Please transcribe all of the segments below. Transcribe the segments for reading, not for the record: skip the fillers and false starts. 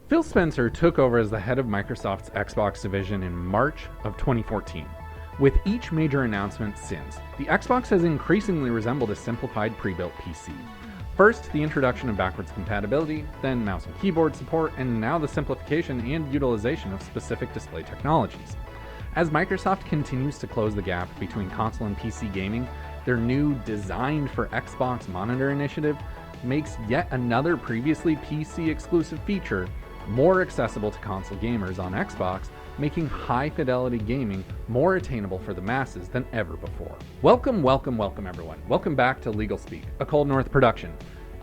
Phil Spencer took over as the head of Microsoft's Xbox division in March of 2014. With each major announcement since, the Xbox has increasingly resembled a simplified pre-built PC. First, the introduction of backwards compatibility, then mouse and keyboard support, and now the simplification and utilization of specific display technologies. As Microsoft continues to close the gap between console and PC gaming, their new Designed for Xbox monitor initiative makes yet another previously PC-exclusive feature more accessible to console gamers on Xbox, making high-fidelity gaming more attainable for the masses than ever before. Welcome everyone. Welcome back to LegalSpeak, a Cold North production.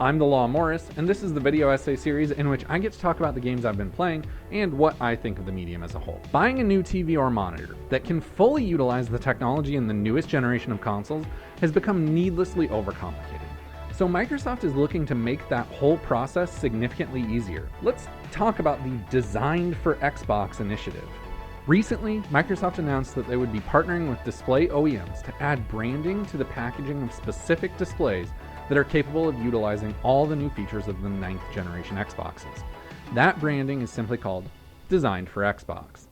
I'm the Law Morris, and this is the video essay series in which I get to talk about the games I've been playing and what I think of the medium as a whole. Buying a new TV or monitor that can fully utilize the technology in the newest generation of consoles has become needlessly overcomplicated. So Microsoft is looking to make that whole process significantly easier. Let's talk about the Designed for Xbox initiative. Recently, Microsoft announced that they would be partnering with display OEMs to add branding to the packaging of specific displays that are capable of utilizing all the new features of the 9th generation Xboxes. That branding is simply called Designed for Xbox.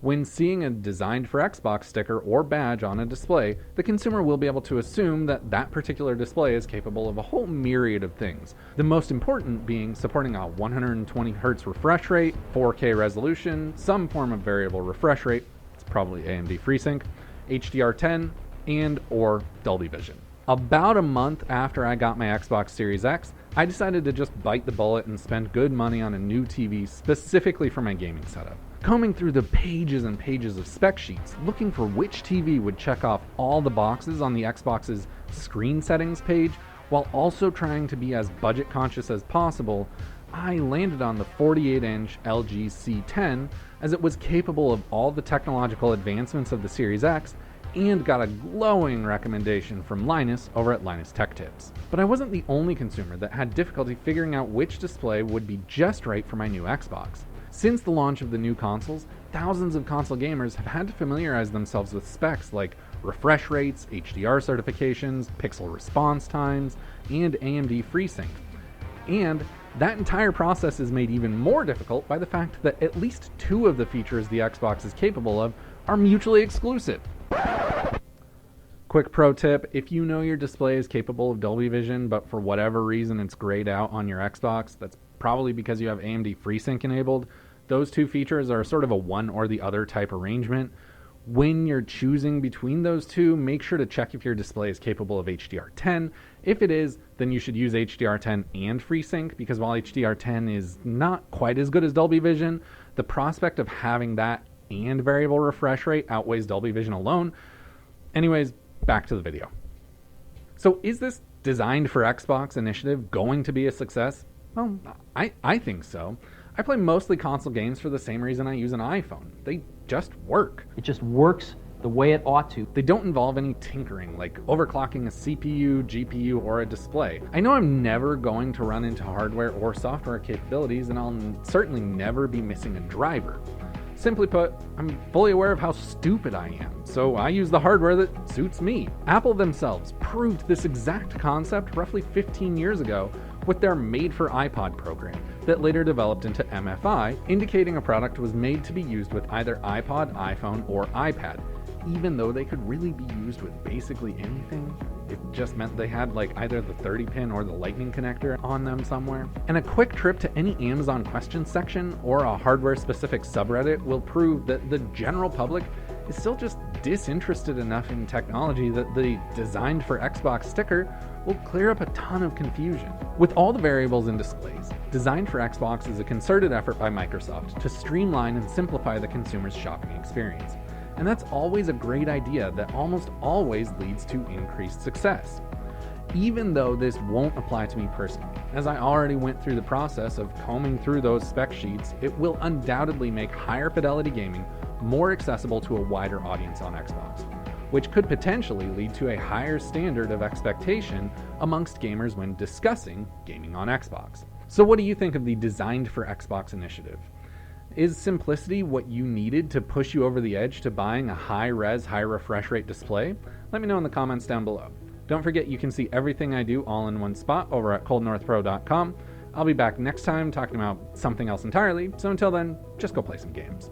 When seeing a Designed for Xbox sticker or badge on a display, the consumer will be able to assume that that particular display is capable of a whole myriad of things. The most important being supporting a 120Hz refresh rate, 4K resolution, some form of variable refresh rate, it's probably AMD FreeSync, HDR10, and or Dolby Vision. About a month after I got my Xbox Series X, I decided to just bite the bullet and spend good money on a new TV specifically for my gaming setup. Combing through the pages and pages of spec sheets, looking for which TV would check off all the boxes on the Xbox's screen settings page, while also trying to be as budget conscious as possible, I landed on the 48-inch LG C10 as it was capable of all the technological advancements of the Series X and got a glowing recommendation from Linus over at Linus Tech Tips. But I wasn't the only consumer that had difficulty figuring out which display would be just right for my new Xbox. Since the launch of the new consoles, thousands of console gamers have had to familiarize themselves with specs like refresh rates, HDR certifications, pixel response times, and AMD FreeSync. And that entire process is made even more difficult by the fact that at least two of the features the Xbox is capable of are mutually exclusive. Quick pro tip, if you know your display is capable of Dolby Vision, but for whatever reason it's grayed out on your Xbox, that's probably because you have AMD FreeSync enabled. Those two features are sort of a one or the other type arrangement. When you're choosing between those two, make sure to check if your display is capable of HDR10. If it is, then you should use HDR10 and FreeSync, because while HDR10 is not quite as good as Dolby Vision, the prospect of having that and variable refresh rate outweighs Dolby Vision alone. Anyways, back to the video. So is this Designed for Xbox initiative going to be a success? Well, I think so. I play mostly console games for the same reason I use an iPhone. They just work. It just works the way it ought to. They don't involve any tinkering, like overclocking a CPU, GPU, or a display. I know I'm never going to run into hardware or software capabilities, and I'll certainly never be missing a driver. Simply put, I'm fully aware of how stupid I am, so I use the hardware that suits me. Apple themselves proved this exact concept roughly 15 years ago with their Made for iPod program that later developed into MFI, indicating a product was made to be used with either iPod, iPhone, or iPad, even though they could really be used with basically anything. It just meant they had like either the 30-pin or the lightning connector on them somewhere. And a quick trip to any Amazon questions section or a hardware-specific subreddit will prove that the general public is still just disinterested enough in technology that the Designed for Xbox sticker will clear up a ton of confusion. With all the variables and displays, Designed for Xbox is a concerted effort by Microsoft to streamline and simplify the consumer's shopping experience. And that's always a great idea that almost always leads to increased success. Even though this won't apply to me personally, as I already went through the process of combing through those spec sheets, it will undoubtedly make higher fidelity gaming more accessible to a wider audience on Xbox, which could potentially lead to a higher standard of expectation amongst gamers when discussing gaming on Xbox. So what do you think of the Designed for Xbox initiative? Is simplicity what you needed to push you over the edge to buying a high-res, high-refresh rate display? Let me know in the comments down below. Don't forget you can see everything I do all in one spot over at coldnorthpro.com. I'll be back next time talking about something else entirely, so until then, just go play some games.